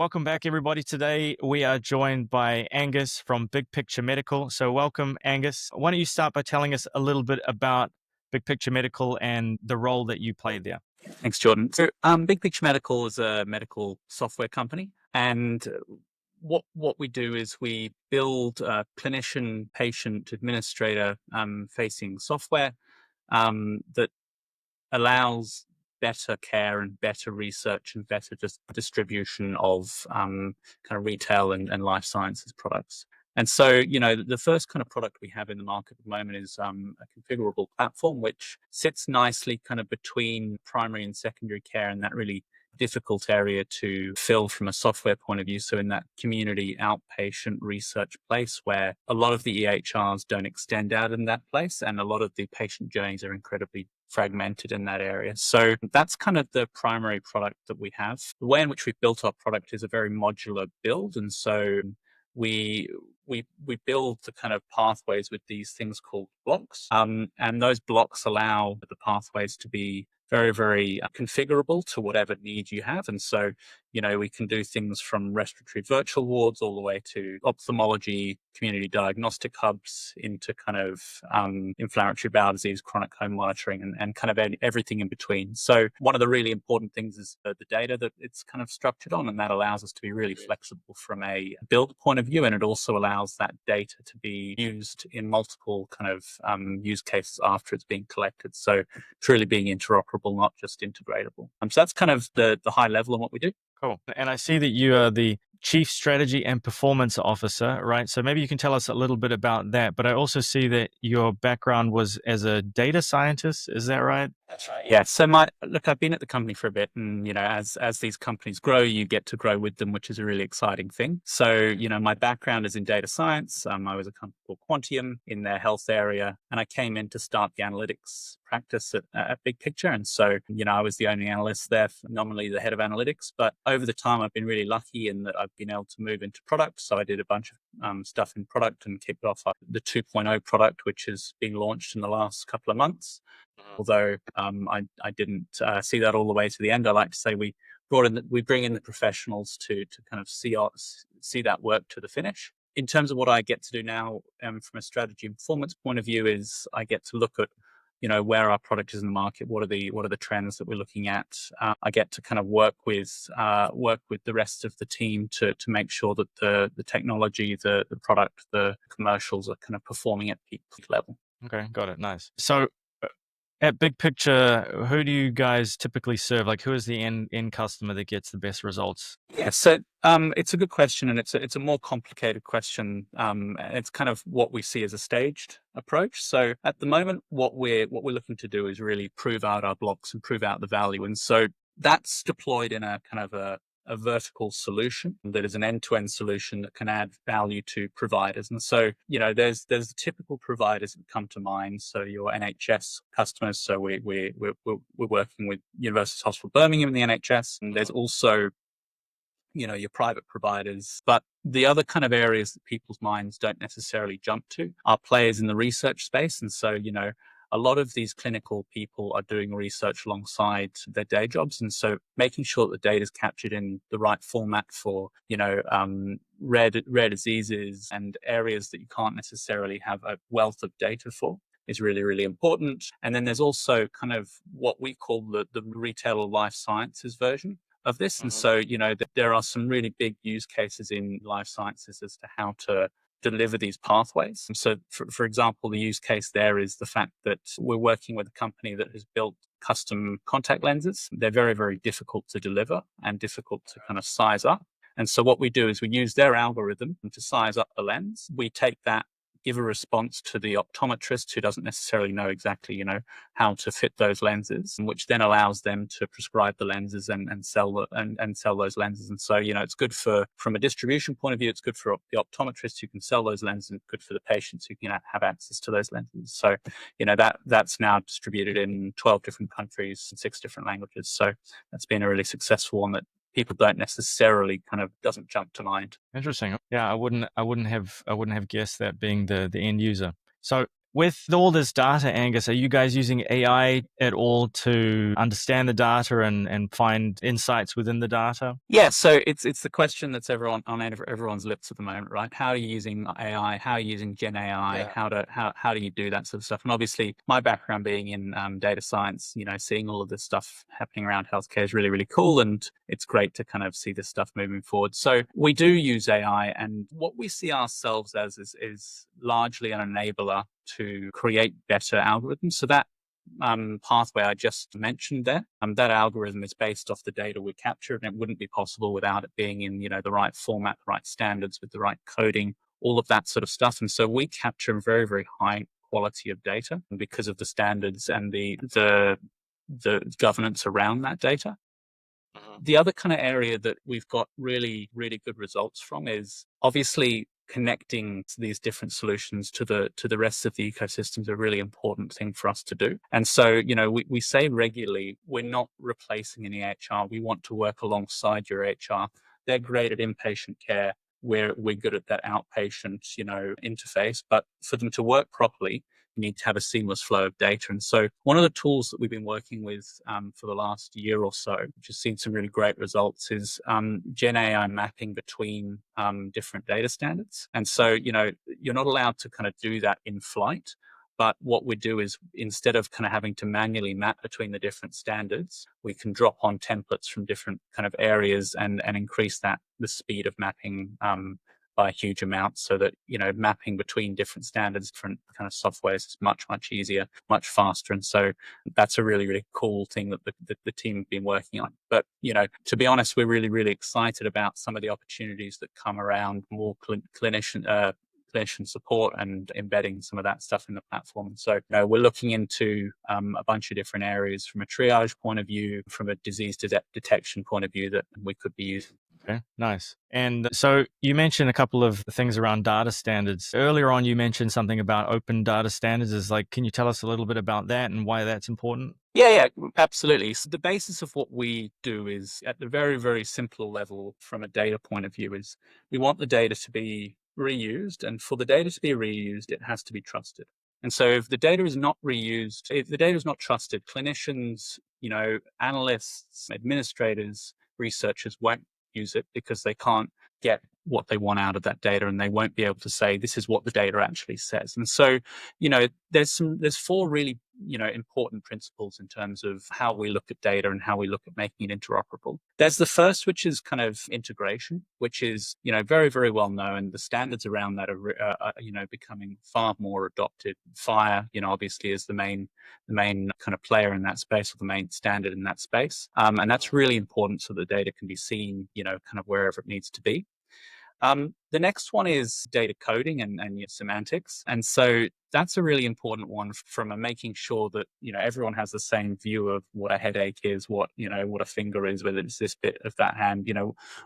Welcome back, everybody. Today we are joined by Angus from Big Picture Medical. So welcome, Angus. Why don't you start by telling us a little bit about Big Picture Medical and the role that you play there? Thanks, Jordan. So, Big Picture Medical is a medical software company, and what we do is we build clinician, patient, administrator facing software that allows better care and better research and better distribution of kind of retail and life sciences products. And so, the first kind of product we have in the market at the moment is a configurable platform, which sits nicely kind of between primary and secondary care in that really difficult area to fill from a software point of view. So in that community outpatient research place where a lot of the EHRs don't extend out in that place and a lot of the patient journeys are incredibly fragmented in that area. So that's kind of the primary product that we have. The way in which we built our product is a very modular build. And so we build the kind of pathways with these things called blocks. And those blocks allow the pathways to be very, very configurable to whatever need you have. And so, we can do things from respiratory virtual wards all the way to ophthalmology, community diagnostic hubs into kind of inflammatory bowel disease, chronic home monitoring, and kind of everything in between. So one of the really important things is the data that it's kind of structured on, and that allows us to be really flexible from a build point of view. And it also allows that data to be used in multiple kind of use cases after it's being collected. So truly being interoperable, not just integratable. So that's kind of the high level of what we do. Cool. And I see that you are the Chief Strategy and Performance Officer, right? So maybe you can tell us a little bit about that. But I also see that your background was as a data scientist. Is that right? That's right. Yeah. So I've been at the company for a bit, and as these companies grow, you get to grow with them, which is a really exciting thing. So my background is in data science. I was a company called Quantium in their health area, and I came in to start the analytics practice at Big Picture. And so I was the only analyst there, nominally the head of analytics. But over the time, I've been really lucky in that I've been able to move into product. So I did a bunch of stuff in product and kicked off the 2.0 product, which has been launched in the last couple of months. Although I didn't see that all the way to the end. I like to say we bring in the professionals to kind of see that work to the finish. In terms of what I get to do now, from a strategy and performance point of view, is I get to look at where our product is in the market. What are the trends that we're looking at? I get to kind of work with the rest of the team to make sure that the technology, the product, the commercials are kind of performing at peak level. Okay, got it. Nice. So at Big Picture, who do you guys typically serve? Like, who is the end customer that gets the best results? Yeah, so it's a good question, and it's a more complicated question. It's kind of what we see as a staged approach. So at the moment, what we're looking to do is really prove out our blocks and prove out the value, and so that's deployed in a kind of a vertical solution that is an end-to-end solution that can add value to providers. And so, there's the typical providers that come to mind. So your NHS customers. So we're working with University Hospital Birmingham in the NHS, and there's also your private providers. But the other kind of areas that people's minds don't necessarily jump to are players in the research space. And so, a lot of these clinical people are doing research alongside their day jobs. And so making sure that the data is captured in the right format for, rare diseases and areas that you can't necessarily have a wealth of data for is really, really important. And then there's also kind of what we call the retail or life sciences version of this. And so, there are some really big use cases in life sciences as to how to deliver these pathways. And so, for example, the use case there is the fact that we're working with a company that has built custom contact lenses. They're very, very difficult to deliver and difficult to kind of size up. And so what we do is we use their algorithm to size up the lens. We take that, give a response to the optometrist who doesn't necessarily know exactly, how to fit those lenses, which then allows them to prescribe the lenses and sell and sell those lenses. And so, it's good from a distribution point of view. It's good for the optometrists who can sell those lenses, and good for the patients who can have access to those lenses. So, that's now distributed in 12 different countries and 6 different languages. So that's been a really successful one that people don't necessarily doesn't jump to mind. Interesting. Yeah, I wouldn't have guessed that being the end user. So With all this data, Angus, are you guys using AI at all to understand the data and find insights within the data? Yeah, so it's the question that's on everyone's lips at the moment, right? How are you using AI? How are you using Gen AI? Yeah. How do you do that sort of stuff? And obviously, my background being in data science, seeing all of this stuff happening around healthcare is really really cool, and it's great to kind of see this stuff moving forward. So we do use AI, and what we see ourselves as is largely an enabler to create better algorithms. So that pathway I just mentioned there. That algorithm is based off the data we captured, and it wouldn't be possible without it being in, the right format, the right standards, with the right coding, all of that sort of stuff. And so we capture very, very high quality of data because of the standards and the governance around that data. Mhm. The other kind of area that we've got really, really good results from is obviously connecting these different solutions to the rest of the ecosystem is a really important thing for us to do. And so, we say regularly, we're not replacing any HR. We want to work alongside your HR. They're great at inpatient care. We're good at that outpatient, interface. But for them to work properly, you need to have a seamless flow of data. And so one of the tools that we've been working with for the last year or so, which has seen some really great results, is Gen AI mapping between different data standards. And so, you're not allowed to kind of do that in flight. But what we do is, instead of kind of having to manually map between the different standards, we can drop on templates from different kind of areas and increase the speed of mapping by a huge amount, so that mapping between different standards, different kind of softwares is much much easier, much faster. And so that's a really really cool thing that the team have been working on. But to be honest, we're really really excited about some of the opportunities that come around more clinician support and embedding some of that stuff in the platform. So we're looking into a bunch of different areas from a triage point of view, from a disease detection point of view, that we could be using. Okay, nice. And so you mentioned a couple of things around data standards. Earlier on, you mentioned something about open data standards. Can you tell us a little bit about that and why that's important? Yeah, absolutely. So the basis of what we do is, at the very, very simple level, from a data point of view, is we want the data to be reused. And for the data to be reused, it has to be trusted. And so if the data is not reused, if the data is not trusted, clinicians, analysts, administrators, researchers won't use it, because they can't get what they want out of that data, and they won't be able to say this is what the data actually says. And so, there's four really important principles in terms of how we look at data and how we look at making it interoperable. There's the first, which is kind of integration, which is very very well known. The standards around that are becoming far more adopted. FHIR, obviously, is the main kind of player in that space, or the main standard in that space, and that's really important, so the data can be seen kind of wherever it needs to be. The next one is data coding and semantics. And so that's a really important one, from a making sure that, everyone has the same view of what a headache is, what a finger is, whether it's this bit of that hand,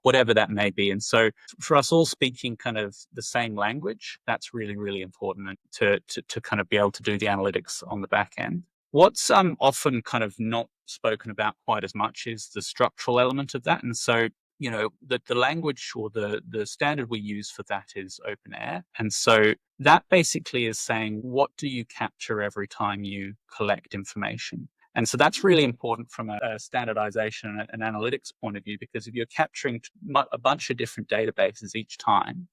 whatever that may be. And so for us all speaking kind of the same language, that's really, really important, and to kind of be able to do the analytics on the back end. What's often kind of not spoken about quite as much is the structural element of that. And so the language, or the standard we use for that, is open air. And so that basically is saying, what do you capture every time you collect information? And so that's really important from a standardization and an analytics point of view, because if you're capturing a bunch of different databases each time,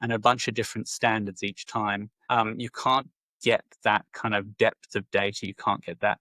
and a bunch of different standards each time, you can't get that kind of depth of data. You can't get that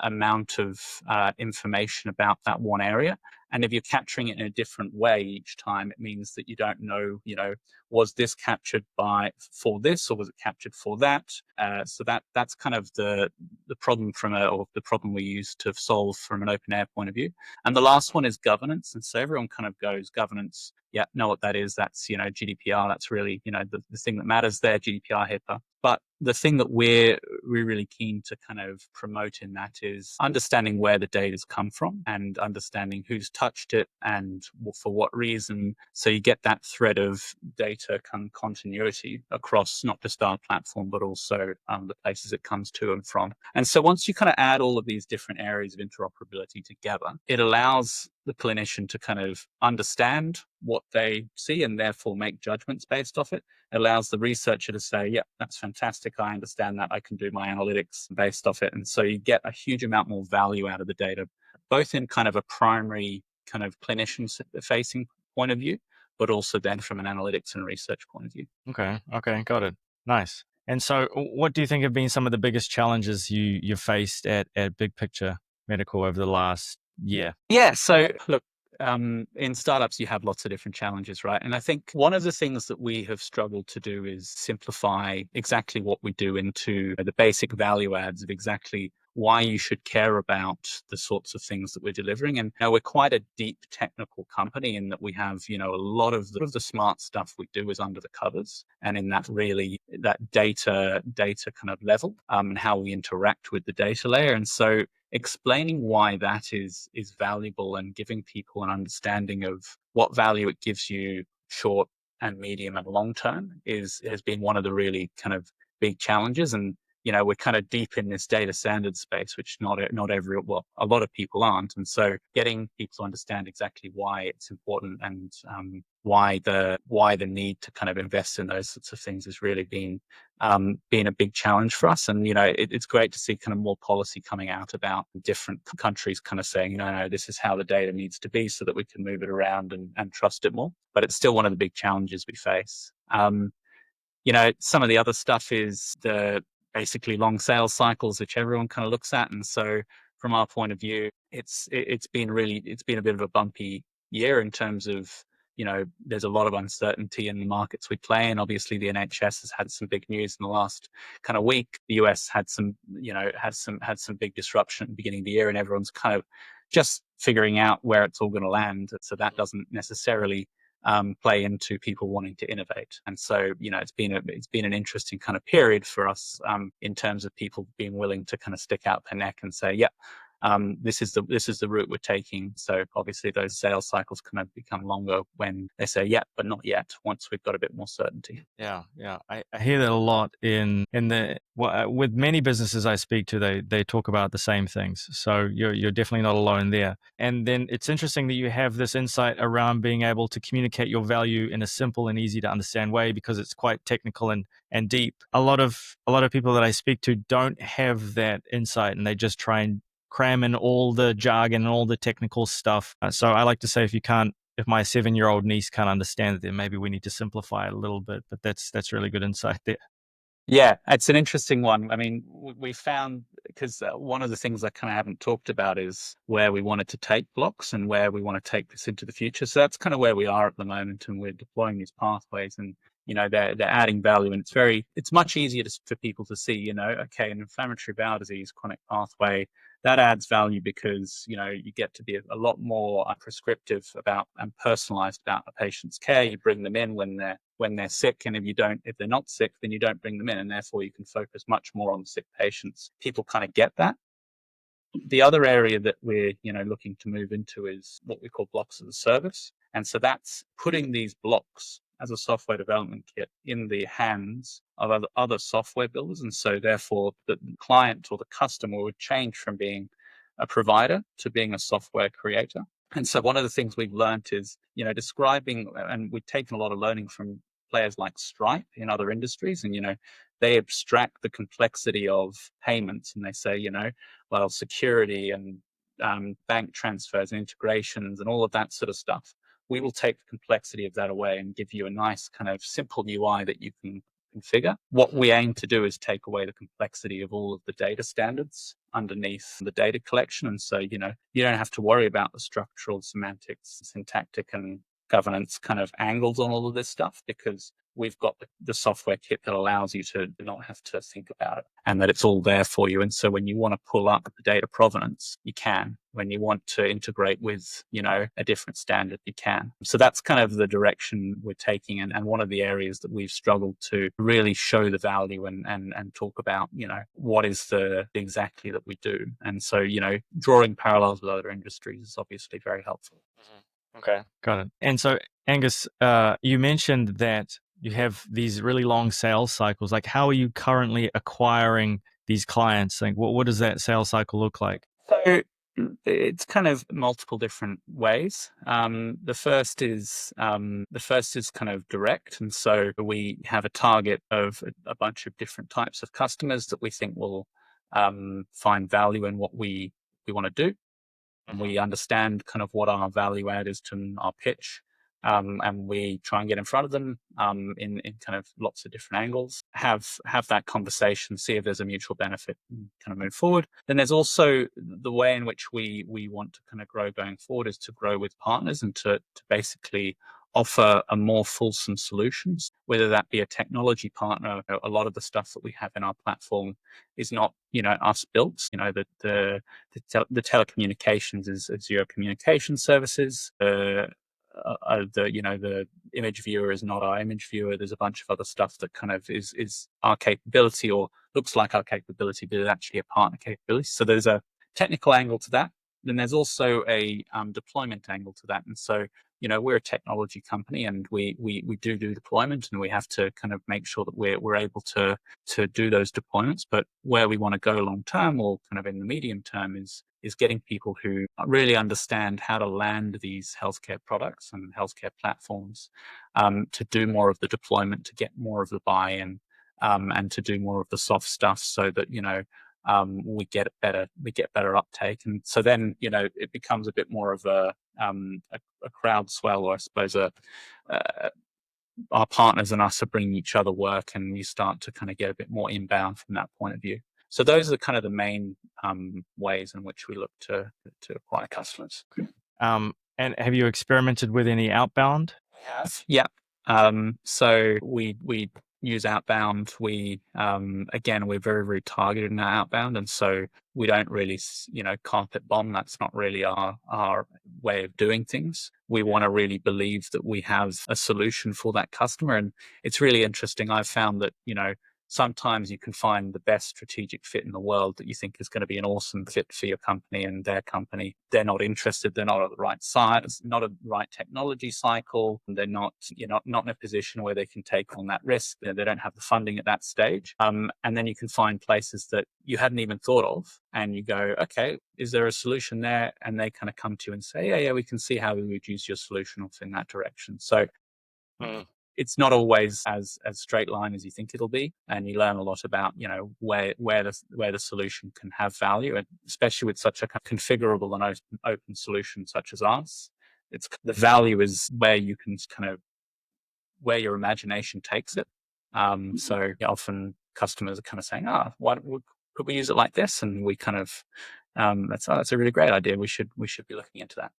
amount of information about that one area. And if you're capturing it in a different way each time, it means that you don't know, was this captured for this, or was it captured for that? So that's kind of the problem or the problem we use to solve from an open air point of view. And the last one is governance. And so everyone kind of goes, governance, yeah, know what that is. That's, GDPR. That's really, the thing that matters there, GDPR, HIPAA. But the thing that we're really keen to kind of promote in that is understanding where the data's come from, and understanding who's touched it and for what reason. So you get that thread of data continuity across not just our platform, but also the places it comes to and from. And so once you kind of add all of these different areas of interoperability together, it allows the clinician to kind of understand what they see, and therefore make judgments based off it. It allows the researcher to say, yeah, that's fantastic. semantic. I understand that. I can do my analytics based off it. And so you get a huge amount more value out of the data, both in kind of a primary kind of clinician facing point of view, but also then from an analytics and research point of view. Okay. Okay. Got it. Nice. And so, what do you think have been some of the biggest challenges you faced at Big Picture Medical over the last year? Yeah. So look, in startups, you have lots of different challenges, right? And I think one of the things that we have struggled to do is simplify exactly what we do into the basic value adds of exactly why you should care about the sorts of things that we're delivering. And we're quite a deep technical company in that we have, a lot of the smart stuff we do is under the covers, and in that really that data kind of level, and how we interact with the data layer. And so explaining why that is valuable and giving people an understanding of what value it gives you short and medium and long term has been one of the really kind of big challenges. And we're kind of deep in this data standard space, which a lot of people aren't. And so getting people to understand exactly why it's important, and why the need to kind of invest in those sorts of things has really been a big challenge for us. And it's great to see kind of more policy coming out about different countries kind of saying, no, this is how the data needs to be so that we can move it around and trust it more. But it's still one of the big challenges we face. Some of the other stuff is the basically long sales cycles, which everyone kind of looks at. And so from our point of view, it's been a bit of a bumpy year in terms of, there's a lot of uncertainty in the markets we play in. Obviously, the NHS has had some big news in the last kind of week. The US had some big disruption at the beginning of the year, and everyone's kind of just figuring out where it's all going to land. So that doesn't necessarily play into people wanting to innovate. And so, it's been an interesting kind of period for us, in terms of people being willing to kind of stick out their neck and say, yeah, this is the route we're taking. So obviously those sales cycles kind of become longer when they say, yeah, but not yet, once we've got a bit more certainty. Yeah, yeah, I hear that a lot with many businesses I speak to. They talk about the same things. So you're definitely not alone there. And then it's interesting that you have this insight around being able to communicate your value in a simple and easy to understand way, because it's quite technical and deep. A lot of people that I speak to don't have that insight, and they just try and cram in all the jargon and all the technical stuff. So I like to say, if my 7-year-old niece can't understand it, then maybe we need to simplify it a little bit. But that's really good insight there. Yeah, it's an interesting one. I mean, we found, because one of the things I kind of haven't talked about is where we wanted to take blocks and where we want to take this into the future. So that's kind of where we are at the moment, and we're deploying these pathways, and they're adding value, and it's much easier for people to see. Okay, an inflammatory bowel disease chronic pathway, that adds value because you get to be a lot more prescriptive about and personalized about a patient's care. You bring them in when they're sick, and if they're not sick, then you don't bring them in, and therefore you can focus much more on sick patients. People kind of get that. The other area that we're looking to move into is what we call blocks as a service, and so that's putting these blocks as a software development kit in the hands of other software builders. And so therefore the client or the customer would change from being a provider to being a software creator. And so one of the things we've learned is, describing, and we've taken a lot of learning from players like Stripe in other industries, and, they abstract the complexity of payments, and they say, well, security and bank transfers and integrations and all of that sort of stuff. We will take the complexity of that away and give you a nice kind of simple UI that you can configure. What we aim to do is take away the complexity of all of the data standards underneath the data collection. And so, you don't have to worry about the structural, semantics, syntactic, and governance kind of angles on all of this stuff, because we've got the software kit that allows you to not have to think about it, and that it's all there for you. And so when you want to pull up the data provenance, you can. When you want to integrate with, a different standard, you can. So that's kind of the direction we're taking, and one of the areas that we've struggled to really show the value and talk about, what is exactly that we do. And so, drawing parallels with other industries is obviously very helpful. Okay, got it. And so, Angus, you mentioned that you have these really long sales cycles. Like, how are you currently acquiring these clients? Like, what does that sales cycle look like? It's kind of multiple different ways. The first is kind of direct, and so we have a target of a bunch of different types of customers that we think will find value in what we want to do. And Mhm. we understand kind of what our value add is to our pitch. And we try and get in front of them in kind of lots of different angles, have that conversation, see if there's a mutual benefit, and kind of move forward. Then there's also the way in which we want to kind of grow going forward is to grow with partners and to basically offer a more fulsome solutions, whether that be a technology partner. A lot of the stuff that we have in our platform is not, us built. The telecommunications is Azure Communication Services. The image viewer is not our image viewer. There's a bunch of other stuff that kind of is our capability or looks like our capability, but is actually a partner capability. So there's a technical angle to that. Then there's also a deployment angle to that. And so, we're a technology company, and we do deployment, and we have to kind of make sure that we're able to do those deployments. But where we want to go long term, or kind of in the medium term, is getting people who really understand how to land these healthcare products and healthcare platforms, to do more of the deployment, to get more of the buy-in, and to do more of the soft stuff, so that we get better uptake. And so then it becomes a bit more of a crowd swell, or I suppose uh, our partners and us are bringing each other work, and you start to kind of get a bit more inbound from that point of view. So those are kind of the main ways in which we look to acquire customers. And have you experimented with any outbound? Have. Yeah. So we use outbound. We again, we're very, very targeted in our outbound, and so we don't really carpet bomb. That's not really our way of doing things. We want to really believe that we have a solution for that customer. And it's really interesting. I've found that sometimes you can find the best strategic fit in the world that you think is going to be an awesome fit for your company and their company. They're not interested. They're not at the right size, not a right technology cycle. They're not, not in a position where they can take on that risk. They don't have the funding at that stage. And then you can find places that you hadn't even thought of, and you go, okay, is there a solution there? And they kind of come to you and say, yeah, we can see how we would use your solution off in that direction. So Mm. it's not always as straight line as you think it'll be, and you learn a lot about where the solution can have value, and especially with such a configurable and open solution such as ours. It's the value is where you can kind of where your imagination takes it. So often customers are kind of saying, could we use it like this? And we kind of that's a really great idea. We should be looking into that.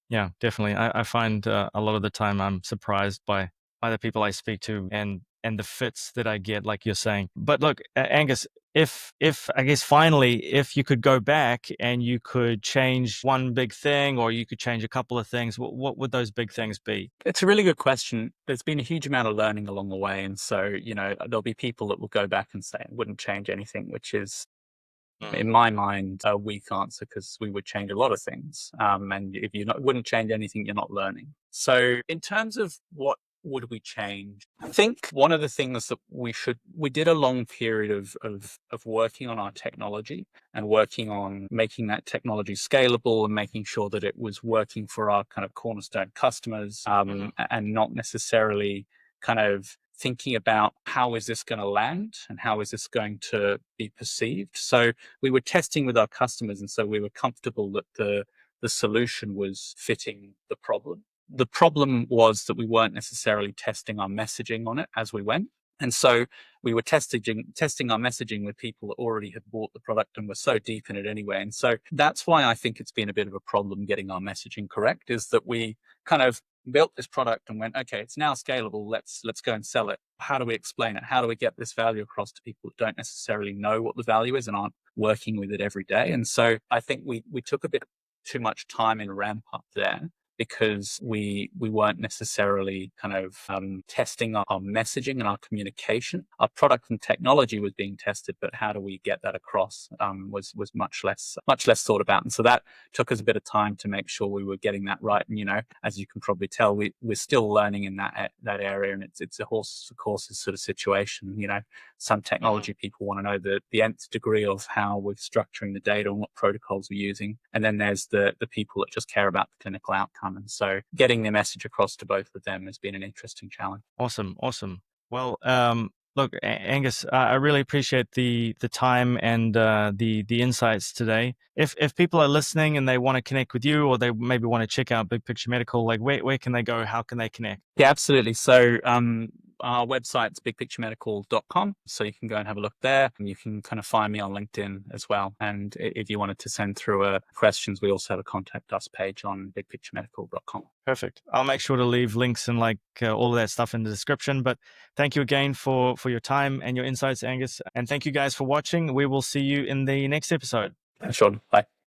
Yeah, definitely. I find a lot of the time I'm surprised by the people I speak to and the fits that I get, like you're saying. But look, Angus, if I guess finally, if you could go back and you could change one big thing, or you could change a couple of things, what would those big things be? It's a really good question. There's been a huge amount of learning along the way. And so, there'll be people that will go back and say it wouldn't change anything, which is, Mm. in my mind, a weak answer, because we would change a lot of things. And if you wouldn't change anything, you're not learning. So, in terms of what would we change, I think one of the things that we did a long period of working on our technology and working on making that technology scalable and making sure that it was working for our kind of cornerstone customers, Mhm. and not necessarily kind of thinking about how is this going to land and how is this going to be perceived. So we were testing with our customers, and so we were comfortable that the solution was fitting the problem. The problem was that we weren't necessarily testing our messaging on it as we went. And so we were testing our messaging with people that already had bought the product and were so deep in it anyway. And so that's why I think it's been a bit of a problem getting our messaging correct, is that we kind of built this product and went, okay, it's now scalable. Let's go and sell it. How do we explain it? How do we get this value across to people that don't necessarily know what the value is and aren't working with it every day? And so I think we took a bit too much time in ramp up there, because we weren't necessarily kind of testing our messaging and our communication. Our product and technology was being tested, but how do we get that across was much less thought about. And so that took us a bit of time to make sure we were getting that right. And as you can probably tell, we're still learning in that area, and it's a horse for courses sort of situation. Some technology people want to know the nth degree of how we're structuring the data and what protocols we're using, and then there's the people that just care about the clinical outcome. And so getting the message across to both of them has been an interesting challenge. Awesome. Well, look, Angus, I really appreciate the time and the insights today. If people are listening and they want to connect with you, or they maybe want to check out Big Picture Medical, like where can they go? How can they connect? Yeah, absolutely. So our website's bigpicturemedical.com. So you can go and have a look there. And you can kind of find me on LinkedIn as well. And if you wanted to send through questions, we also have a contact us page on bigpicturemedical.com. Perfect. I'll make sure to leave links and all of that stuff in the description. But thank you again for your time and your insights, Angus. And thank you guys for watching. We will see you in the next episode. Sure. Bye.